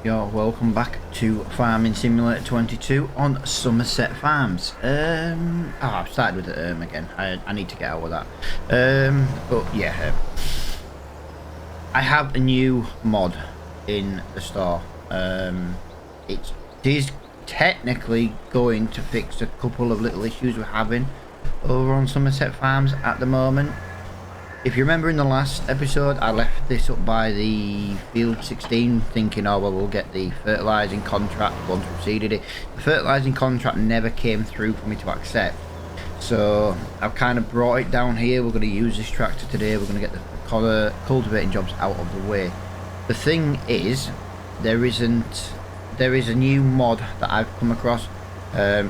Yo, welcome back to Farming Simulator 22 on Somerset Farms. I've started with the again. I need to get out of that. But yeah, I have a new mod in the store. It is technically going to fix a couple of little issues we're having over on Somerset Farms at the moment. If you remember in the last episode, I left this up by the field 16 thinking, oh well, we'll get the fertilising contract once we've seeded it. The fertilising contract never came through for me to accept, so I've kind of brought it down here. We're going to use this tractor today. We're going to get the cultivating jobs out of the way. The thing is, there is a new mod that I've come across.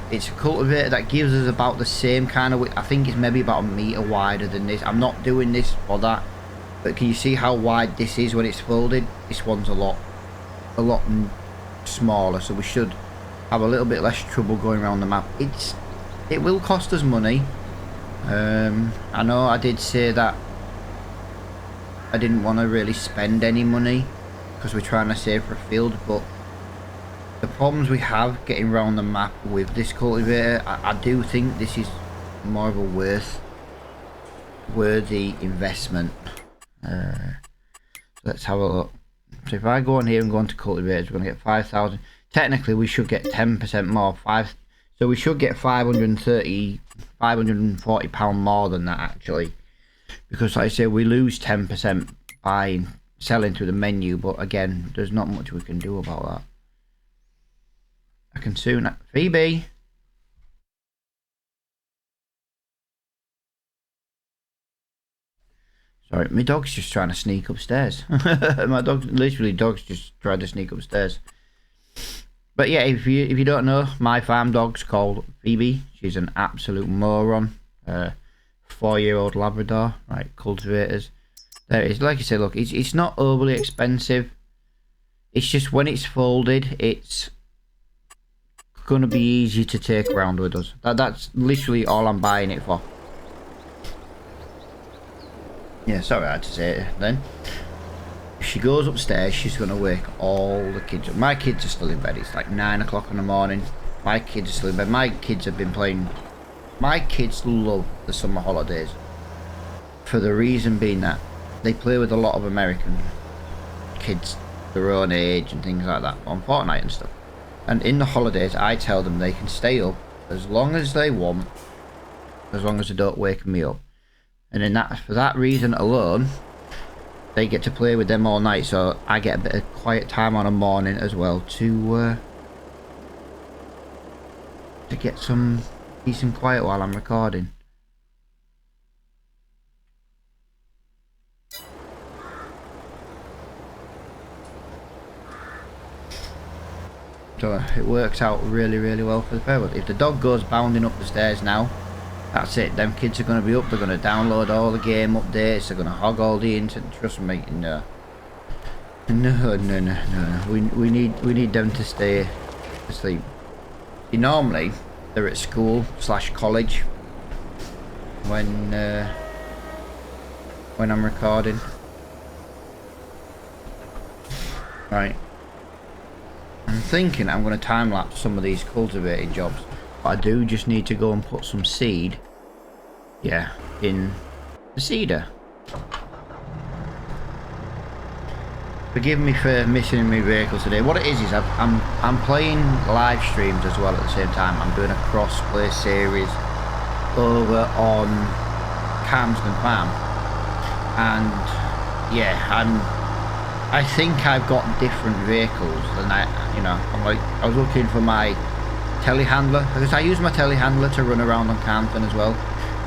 It's a cultivator that gives us about the same kind of width. I think it's maybe about a metre wider than this. I'm not doing this for that, but can you see how wide this is when it's folded? This one's a lot smaller, so we should have a little bit less trouble going around the map. It will cost us money. I know I did say that I didn't want to really spend any money because we're trying to save for a field, but the problems we have getting around the map with this cultivator, I do think this is more of a worthy investment. Let's have a look. So if I go on here and go on to cultivators, we're going to get 5,000. Technically we should get 10% more. So we should get 540 pound more than that actually, because like I say, we lose 10% by selling through the menu, but again, there's not much we can do about that. I can soon... Phoebe! Sorry, my dog's just trying to sneak upstairs. My dog's just trying to sneak upstairs. But yeah, if you don't know, my farm dog's called Phoebe. She's an absolute moron. 4-year-old Labrador. Right, cultivators. There it is. Like I said, look, it's not overly expensive. It's just when it's folded, it's going to be easy to take around with us. That's literally all I'm buying it for. Yeah, sorry I had to say it then. If she goes upstairs, she's going to wake all the kids up. My kids are still in bed. It's like 9 o'clock in the morning. My kids are still in bed. My kids have been playing... My kids love the summer holidays, for the reason being that they play with a lot of American kids their own age and things like that on Fortnite and stuff. And in the holidays, I tell them they can stay up as long as they want, as long as they don't wake me up. And in for that reason alone, they get to play with them all night. So I get a bit of quiet time on a morning as well to get some decent quiet while I'm recording. So it works out really well for the pair. If the dog goes bounding up the stairs now, that's it. Them kids are going to be up. They're going to download all the game updates. They're going to hog all the internet. Trust me, no. We need them to stay asleep. Normally they're at school / college when I'm recording. Right. I'm thinking I'm going to time-lapse some of these cultivating jobs, but I do just need to go and put some seed, yeah, in the seeder. Forgive me for missing my vehicle today. What it is I'm playing live streams as well at the same time. I'm doing a cross-play series over on Camsden Farm, and yeah, I think I've got different vehicles than I was looking for my telehandler, because I use my telehandler to run around on Camden as well,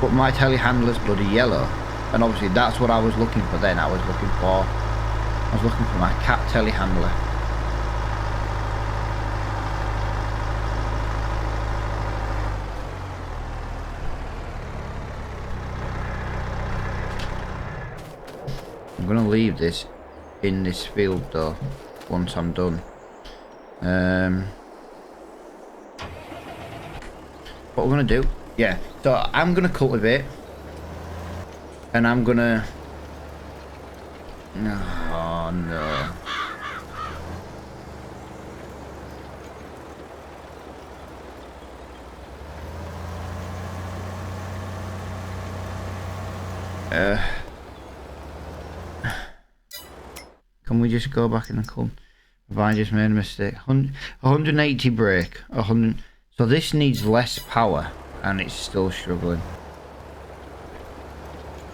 but my telehandler's bloody yellow, and obviously that's what I was looking for then. I was looking for my cat telehandler. I'm gonna leave this in this field though once I'm done. What we're gonna do, yeah, so I'm gonna cultivate and I'm gonna Oh no. Can we just go back in the club? Have I just made a mistake? 180 brake. 100. So this needs less power, and it's still struggling.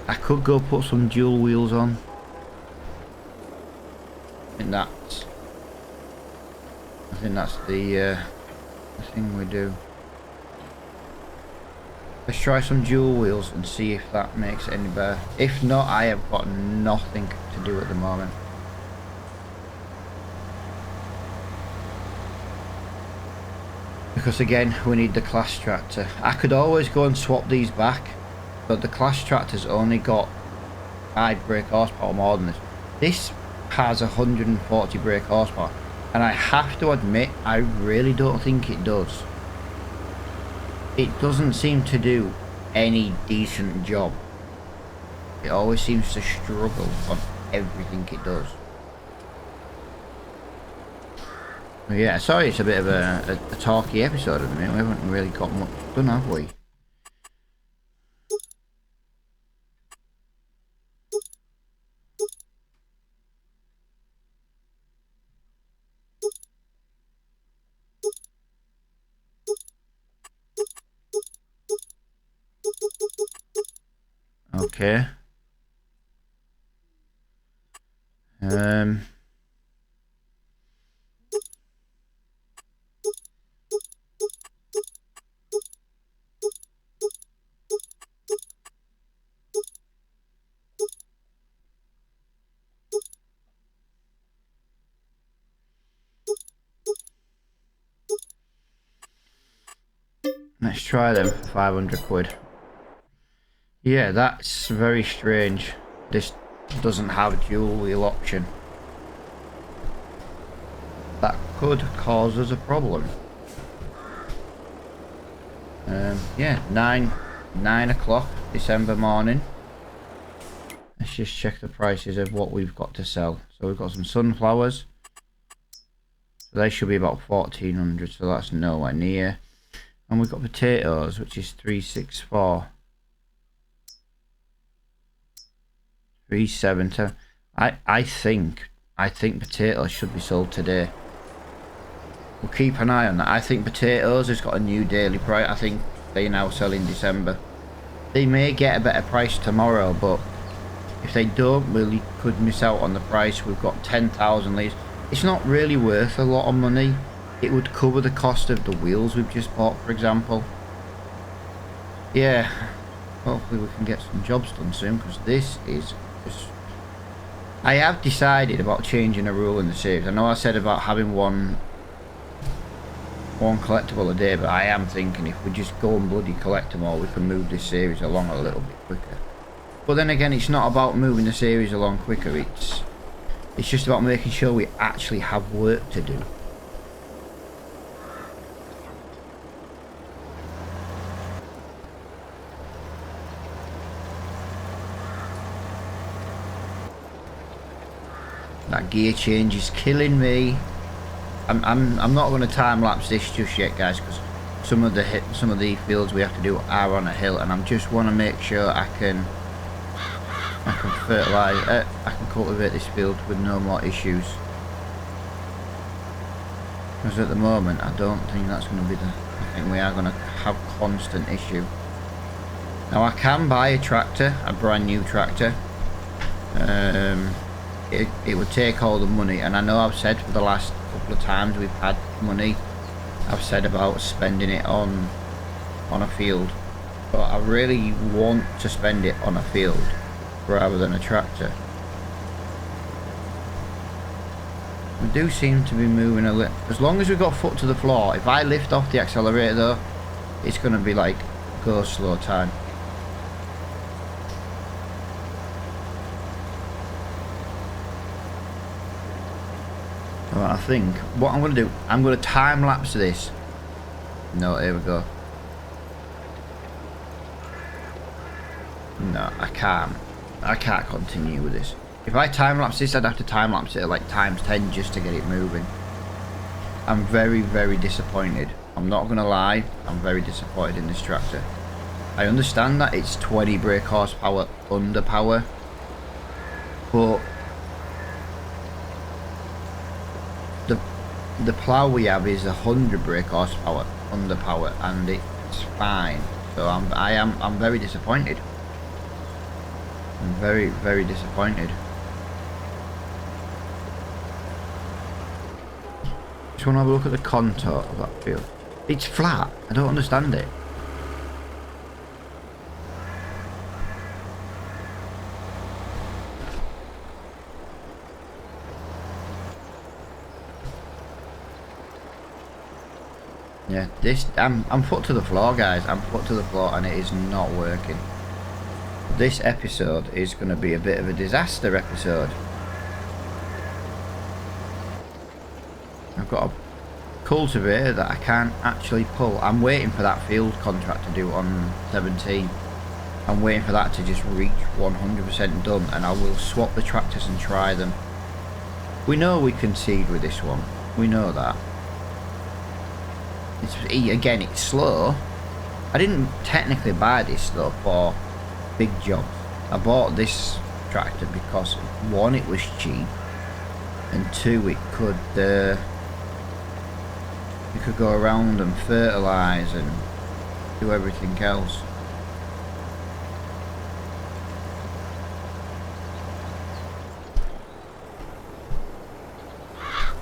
I could go put some dual wheels on. I think that's the thing we do. Let's try some dual wheels and see if that makes it any better. If not, I have got nothing to do at the moment. Because again, we need the class tractor. I could always go and swap these back, but the class tractor's only got 5 brake horsepower more than this. This has 140 brake horsepower, and I have to admit, I really don't think it does. It doesn't seem to do any decent job. It always seems to struggle on everything it does. Yeah, sorry it's a bit of a talky episode at the minute. We haven't really got much done, have we? Okay. Let's try them for 500 quid. Yeah, that's very strange. This doesn't have a dual wheel option. That could cause us a problem. Yeah, 9 o'clock December morning. Let's just check the prices of what we've got to sell. So we've got some sunflowers. So they should be about 1400, so that's nowhere near. And we've got potatoes, which is 364. 370. I think potatoes should be sold today. We'll keep an eye on that. I think potatoes has got a new daily price. I think they now sell in December. They may get a better price tomorrow, but if they don't, we could miss out on the price. We've got 10,000 litres. It's not really worth a lot of money. It would cover the cost of the wheels we've just bought, for example. Yeah, hopefully we can get some jobs done soon, because this is just... I have decided about changing a rule in the series. I know I said about having one collectible a day, but I am thinking if we just go and bloody collect them all, we can move this series along a little bit quicker. But then again, it's not about moving the series along quicker, it's just about making sure we actually have work to do. That gear change is killing me. I'm not going to time lapse this just yet, guys, because some of the fields we have to do are on a hill, and I just want to make sure I can fertilise, I can cultivate this field with no more issues. Because at the moment, I don't think that's going to be I think we are going to have constant issue. Now I can buy a tractor, a brand new tractor. It would take all the money, and I know I've said for the last couple of times we've had money, I've said about spending it on a field, but I really want to spend it on a field rather than a tractor. We do seem to be moving a little, as long as we've got foot to the floor. If I lift off the accelerator though, it's going to be like go slow time. Right, I think what I'm going to do, I'm going to time lapse this. No, here we go. No, I can't continue with this. If I time lapse this, I'd have to time lapse it at like times 10 just to get it moving. I'm very, very disappointed. I'm not going to lie, I'm very disappointed in this tractor. I understand that it's 20 brake horsepower under power, but the plough we have is 100 brake horsepower under power, and it's fine. So I'm very disappointed. I'm very, very disappointed. Just want to have a look at the contour of that field. It's flat. I don't understand it. Yeah, I'm put to the floor, guys. I'm put to the floor, and it is not working. This episode is going to be a bit of a disaster episode. I've got a cultivator that I can't actually pull. I'm waiting for that field contract to do on 17. I'm waiting for that to just reach 100% done, and I will swap the tractors and try them. We know we concede with this one. We know that. Again, it's slow. I didn't technically buy this though for big jobs. I bought this tractor because one, it was cheap, and two, it could you could go around and fertilise and do everything else.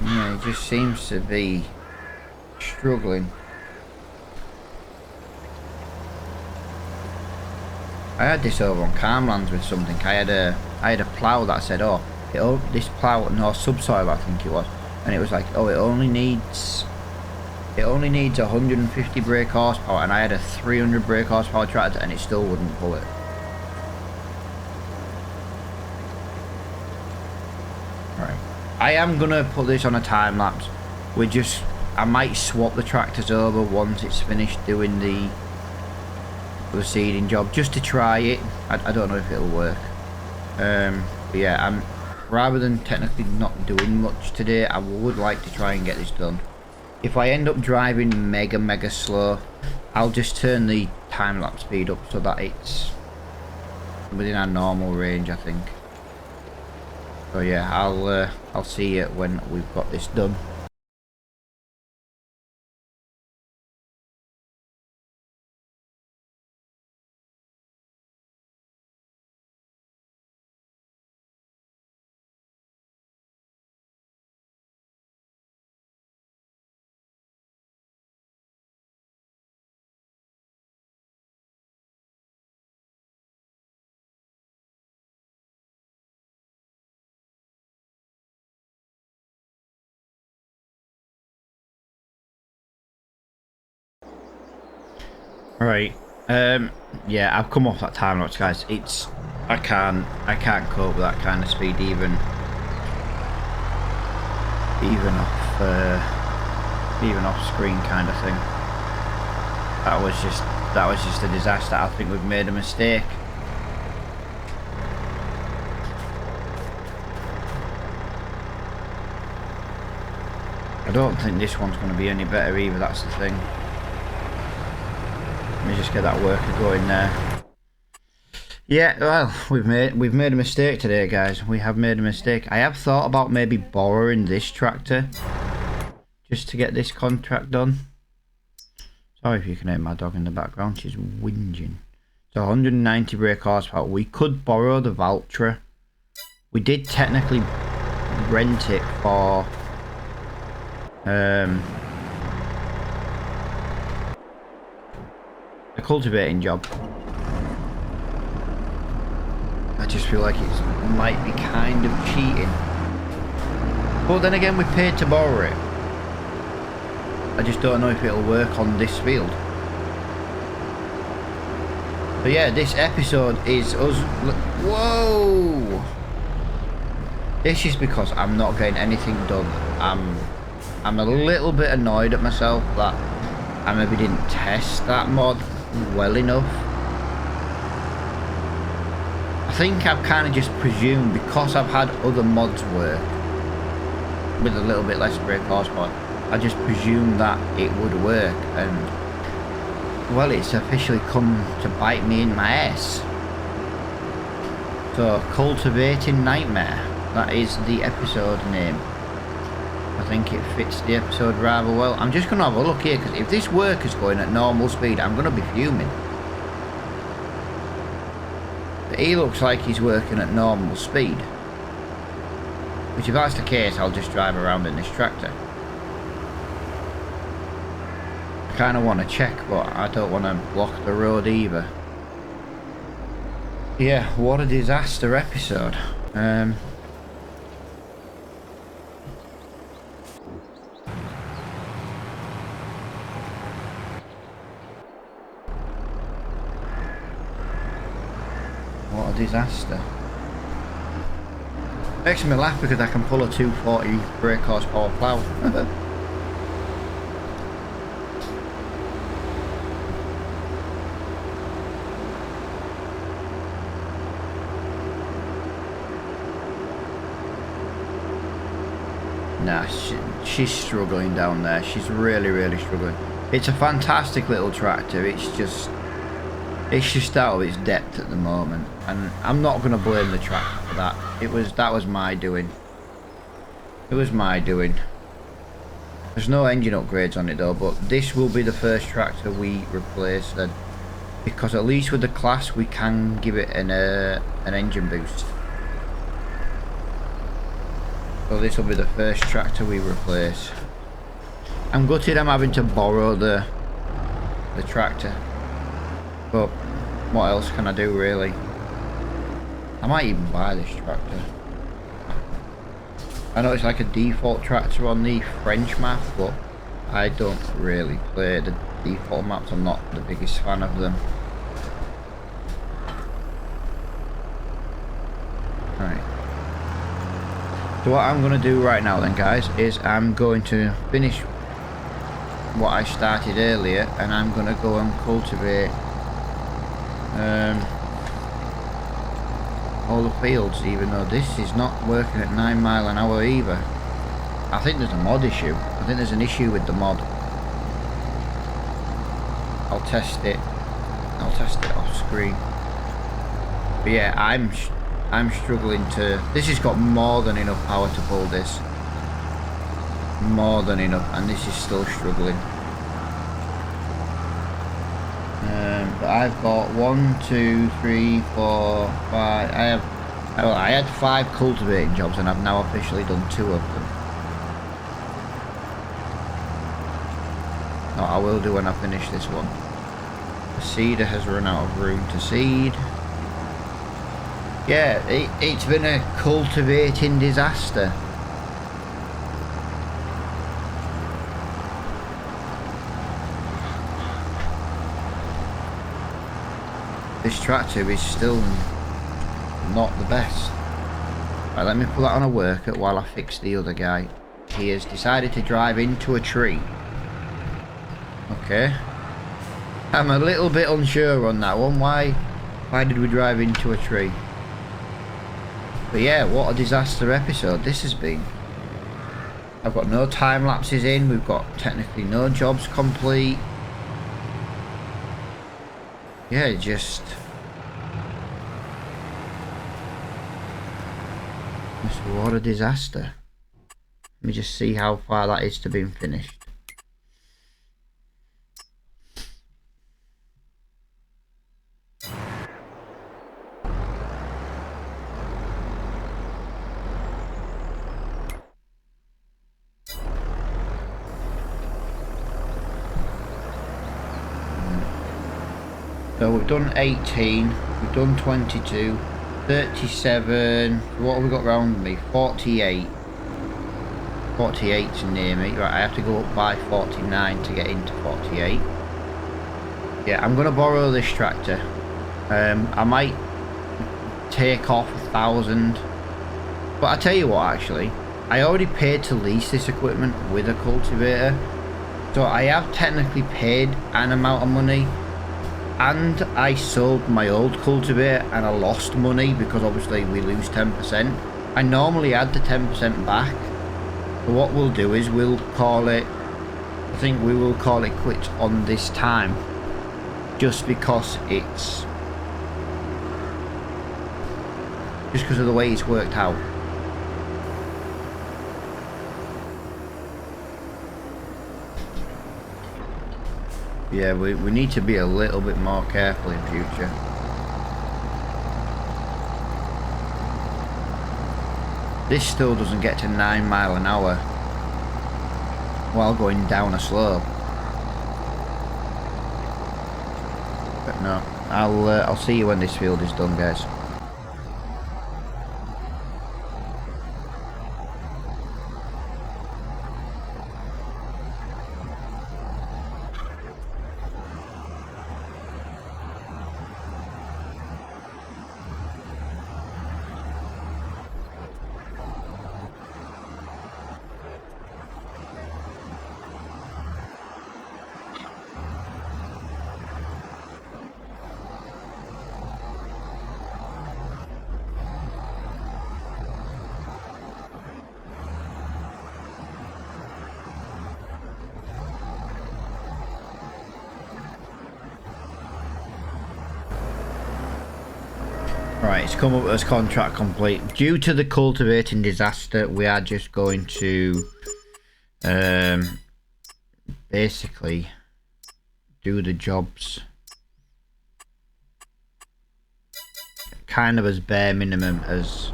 Yeah, it just seems to be struggling. I had this over on Calmlands with something. I had a plough that said, oh, this plough, no, subsoil I think it was, and it was like, oh, it only needs 150 brake horsepower, and I had a 300 brake horsepower tractor and it still wouldn't pull it. Right, I am gonna put this on a time lapse. I might swap the tractors over once it's finished doing the seeding job, just to try it. I don't know if it'll work. But yeah, rather than technically not doing much today, I would like to try and get this done. If I end up driving mega slow, I'll just turn the time-lapse speed up so that it's within our normal range, I think. So yeah, I'll see it when we've got this done. Right, yeah, I've come off that time lapse, guys. I can't cope with that kind of speed, even off screen kind of thing. That was just a disaster. I think we've made a mistake. I don't think this one's going to be any better either, that's the thing. Let me just get that worker going there. Yeah, well, we've made a mistake today, guys. We have made a mistake. I have thought about maybe borrowing this tractor just to get this contract done. Sorry if you can hear my dog in the background. She's whinging. So 190 brake horsepower. We could borrow the Valtra. We did technically rent it for a cultivating job. I just feel like it might be kind of cheating. But then again, we paid to borrow it. I just don't know if it'll work on this field. But yeah, this episode is us... Whoa! This is because I'm not getting anything done. I'm a little bit annoyed at myself that I maybe didn't test that mod well enough. I think I've kind of just presumed, because I've had other mods work with a little bit less brake horsepower, I just presumed that it would work, and Well, it's officially come to bite me in my ass. So, Cultivating Nightmare. That is the episode name. I think it fits the episode rather well. I'm just going to have a look here, because if this work is going at normal speed, I'm going to be fuming. But he looks like he's working at normal speed. Which, if that's the case, I'll just drive around in this tractor. I kind of want to check, but I don't want to block the road either. Yeah, what a disaster episode. What a disaster. Makes me laugh because I can pull a 240 brake horsepower plough. Nah, she's struggling down there. She's really struggling. It's a fantastic little tractor. It's just out of its depth at the moment, and I'm not going to blame the tractor for that. That was my doing. It was my doing. There's no engine upgrades on it though, but this will be the first tractor we replace then, because at least with the class we can give it an engine boost. So this will be the first tractor we replace. I'm gutted I'm having to borrow the tractor, but what else can I do really? I might even buy this tractor. I know it's like a default tractor on the French map, but I don't really play the default maps. I'm not the biggest fan of them. Right. So what I'm going to do right now then, guys, is I'm going to finish what I started earlier, and I'm going to go and cultivate all the fields, even though this is not working at 9 miles an hour either. I think there's a mod issue. I think there's an issue with the mod. I'll test it off screen. But yeah, I'm struggling to... This has got more than enough power to pull this. More than enough, and this is still struggling. But I've got 1, 2, 3, 4, 5. I had 5 cultivating jobs, and I've now officially done 2 of them. No, I will do when I finish this one. The seeder has run out of room to seed. Yeah, it's been a cultivating disaster. This tractor is still not the best. Right, let me put that on a worker while I fix the other guy. He has decided to drive into a tree. Okay. I'm a little bit unsure on that one. Why did we drive into a tree? But yeah, what a disaster episode this has been. I've got no time lapses in. We've got technically no jobs complete. Yeah, just what a disaster. Let me just see how far that is to being finished. So we've done 18, we've done 22, 37, what have we got round me? 48. 48's near me. Right, I have to go up by 49 to get into 48. Yeah, I'm going to borrow this tractor. I might take off 1,000. But I tell you what, actually, I already paid to lease this equipment with a cultivator. So I have technically paid an amount of money. And I sold my old cultivator and I lost money because obviously we lose 10%. I normally add the 10% back. But what we'll do is we'll call it, I think we will call it quits on this time. just because it's just because of the way it's worked out. Yeah, we need to be a little bit more careful in future. This still doesn't get to 9 miles an hour while going down a slope. But no, I'll see you when this field is done, guys. Right, it's come up as contract complete. Due to the cultivating disaster, we are just going to basically do the jobs kind of as bare minimum as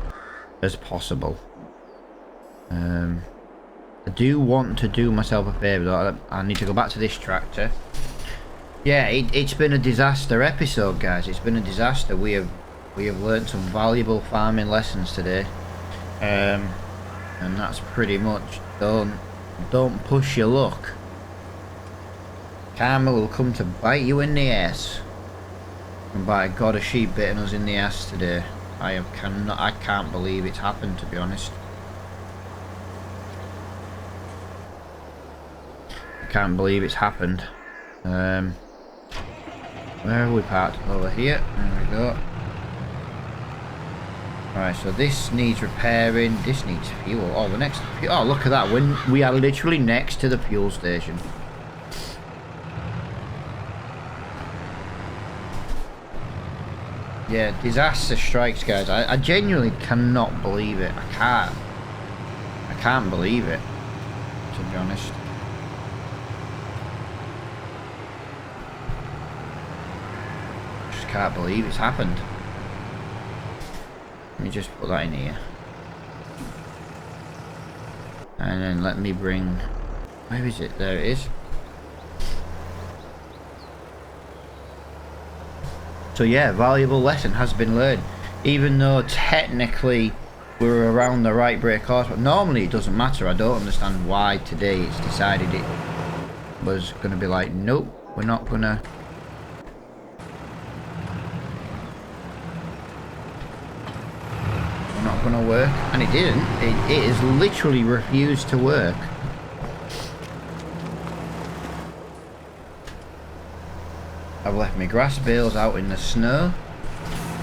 possible. I do want to do myself a favour though. I need to go back to this tractor. Yeah, it's been a disaster episode, guys. It's been a disaster. We have learned some valuable farming lessons today, and that's pretty much don't push your luck. Karma will come to bite you in the ass, and by God, a sheep bitten us in the ass today. I can't believe it's happened, to be honest. I can't believe it's happened. Where are we parked? Over here. There we go. Right, so this needs repairing. This needs fuel. Oh, we're next to fuel. Oh, look at that. We are literally next to the fuel station. Yeah, disaster strikes, guys. I genuinely cannot believe it. I can't believe it, to be honest. Just can't believe it's happened. Let me just put that in here. And then let me bring... Where is it? There it is. So yeah, valuable lesson has been learned. Even though technically we're around the right brake horsepower. Normally it doesn't matter. I don't understand why today it's decided it was going to be like, nope, we're not going to... not gonna work, and it didn't. It has literally refused to work. I've left my grass bales out in the snow,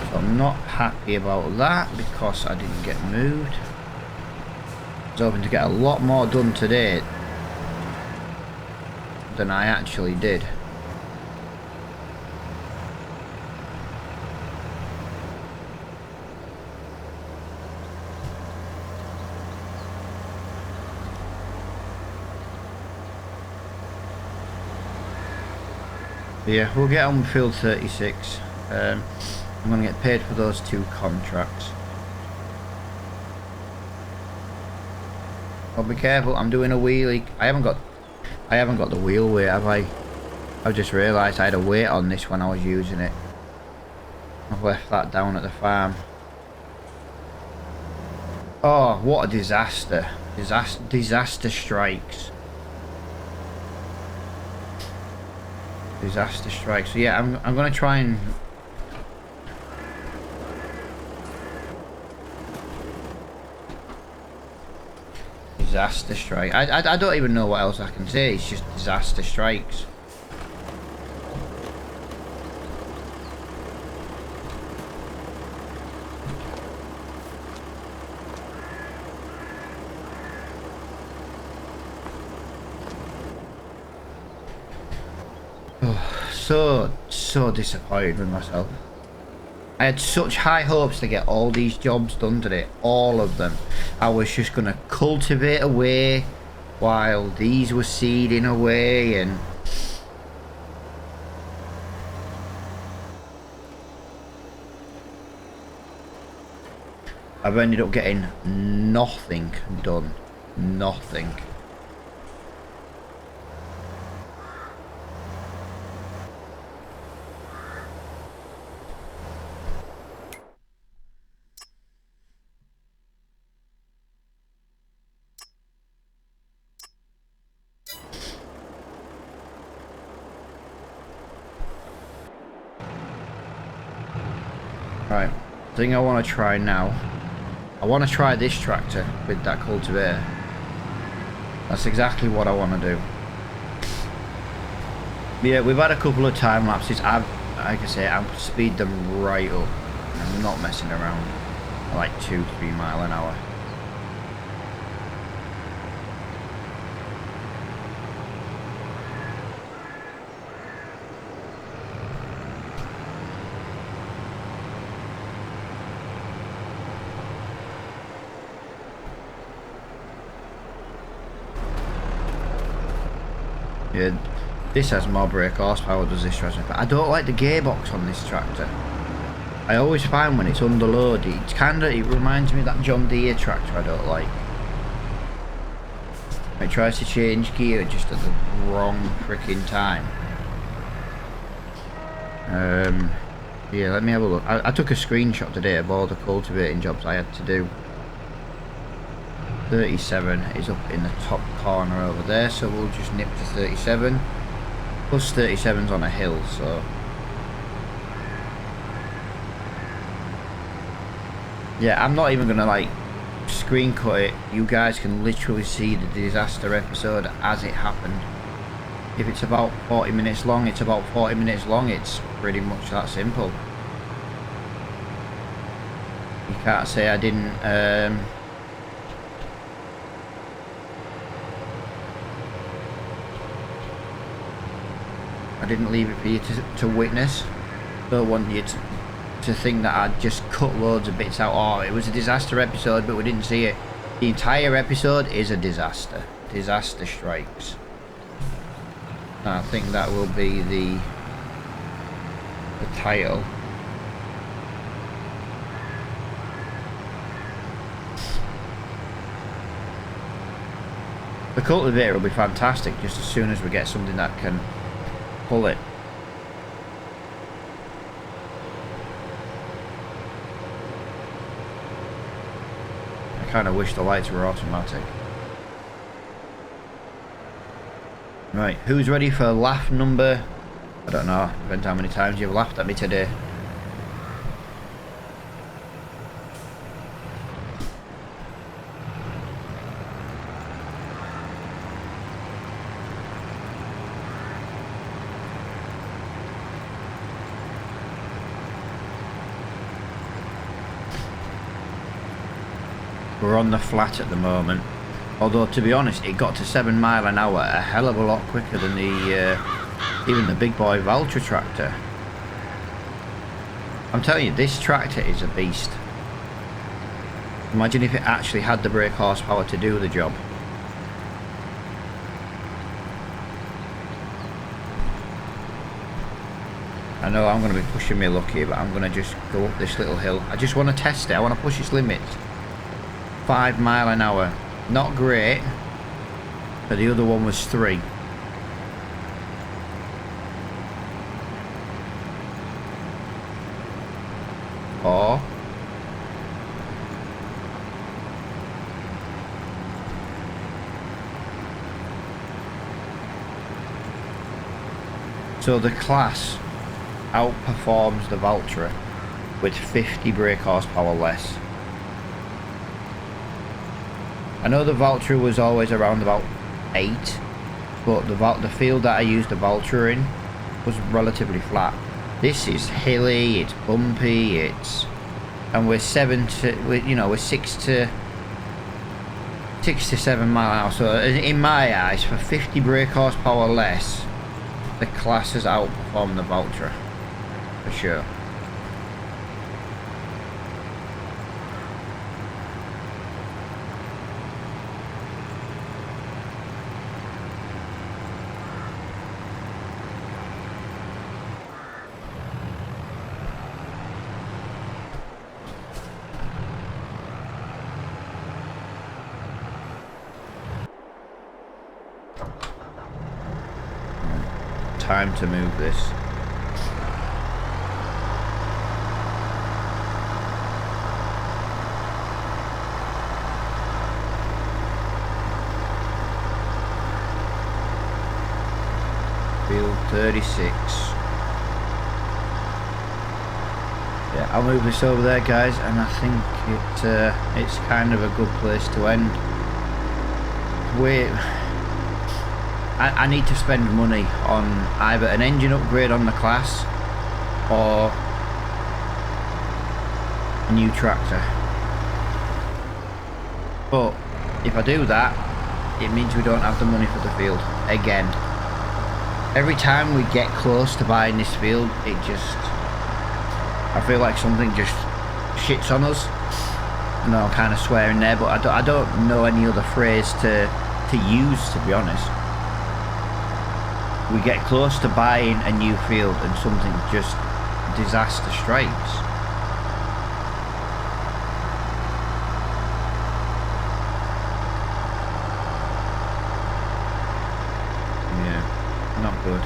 so I'm not happy about that because I didn't get moved. I was hoping to get a lot more done today than I actually did. Yeah, we'll get on with field 36. I'm going to get paid for those 2 contracts. I'll be careful. I'm doing a wheelie. I haven't got the wheel weight, have I? I've just realised I had a weight on this when I was using it. I've left that down at the farm. Oh, what a disaster! Disaster strikes. Disaster strikes. So yeah, I'm gonna try and disaster strike. I don't even know what else I can say. It's just disaster strikes. so disappointed with myself. I had such high hopes to get all these jobs done today, all of them. I was just going to cultivate away while these were seeding away, and I've ended up getting nothing done. Nothing. Right, thing I want to try now. I want to try this tractor with that cultivator. That's exactly what I want to do. Yeah, we've had a couple of time lapses. Like I say, I've speed them right up. I'm not messing around. Like 2-3 mile an hour. Yeah, this has more brake horsepower, does this tractor? But I don't like the gearbox on this tractor. I always find when it's under load, it reminds me of that John Deere tractor I don't like. It tries to change gear just at the wrong freaking time. Yeah, let me have a look. I took a screenshot today of all the cultivating jobs I had to do. 37 is up in the top corner over there, so we'll just nip to 37. Plus 37's on a hill, so yeah, I'm not even gonna like screen cut it. You guys can literally see the disaster episode as it happened. If it's about 40 minutes long, it's about 40 minutes long. It's pretty much that simple. You can't say I didn't leave it for you to witness. Don't want you to think that I'd just cut loads of bits out. Oh, it was a disaster episode, but we didn't see it. The entire episode is a disaster. Disaster strikes. I think that will be the title. The cultivator will be fantastic just as soon as we get something that can pull it. I kind of wish the lights were automatic. Right, who's ready for laugh number? I don't know, depends how many times you've laughed at me today. We're on the flat at the moment, although to be honest it got to 7 mile an hour a hell of a lot quicker than the even the big boy Valtra tractor. I'm telling you, this tractor is a beast. Imagine if it actually had the brake horsepower to do the job. I know I'm going to be pushing me luck here, but I'm going to just go up this little hill. I just want to test it. I want to push its limits. 5 mile an hour, not great, but the other one was 3. Or so the class outperforms the Valtra with 50 brake horsepower less. I know the Valtra was always around about 8, but the field that I used the Valtra in was relatively flat. This is hilly, it's bumpy, and we're 6 to 7 mile an hour. So in my eyes, for 50 brake horsepower less, the class has outperformed the Vulture, for sure. Time to move this. Field 36. Yeah, I'll move this over there, guys, and I think it's kind of a good place to end. I need to spend money on either an engine upgrade on the class or a new tractor. But if I do that, it means we don't have the money for the field again. Every time we get close to buying this field, I feel like something just shits on us. I know I'm kind of swearing there, but I don't know any other phrase to use, to be honest. We get close to buying a new field and something just disaster strikes. Yeah, not good.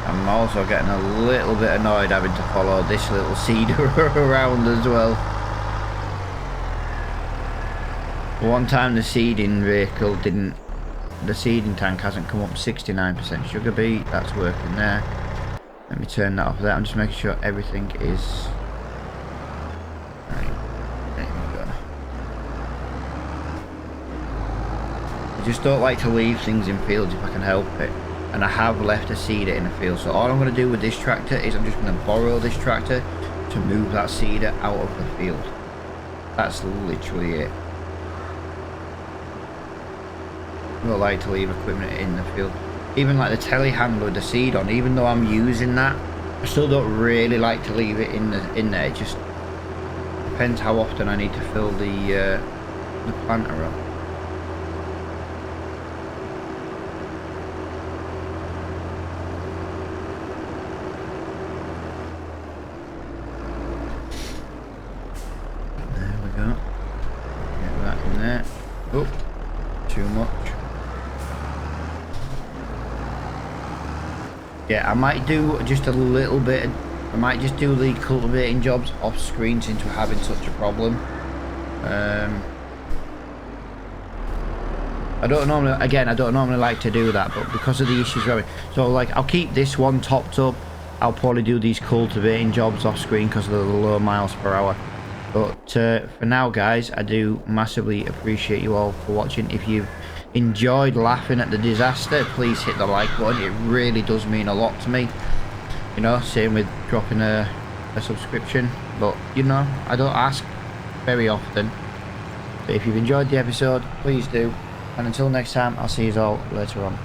I'm also getting a little bit annoyed having to follow this little seeder around as well. One time the seeding vehicle the seeding tank hasn't come up 69% sugar beet. That's working there. Let me turn that off there. I'm just making sure everything is right. There we go. I just don't like to leave things in fields if I can help it. And I have left a seeder in the field, so all I'm going to do with this tractor is I'm just going to borrow this tractor to move that seeder out of the field. That's literally it. I don't like to leave equipment in the field. Even like the telehandler with the seed on, even though I'm using that, I still don't really like to leave it in there. It just depends how often I need to fill the planter up. Oh, too much. Yeah, I might do just a little bit. I might just do the cultivating jobs off screen since we're having such a problem. I don't normally like to do that, but because of the issues we're having, so like I'll keep this one topped up. I'll probably do these cultivating jobs off screen because of the low miles per hour. But for now, guys, I do massively appreciate you all for watching. If you've enjoyed laughing at the disaster, please hit the like button. It really does mean a lot to me. You know, same with dropping a subscription. But, you know, I don't ask very often. But if you've enjoyed the episode, please do. And until next time, I'll see you all later on.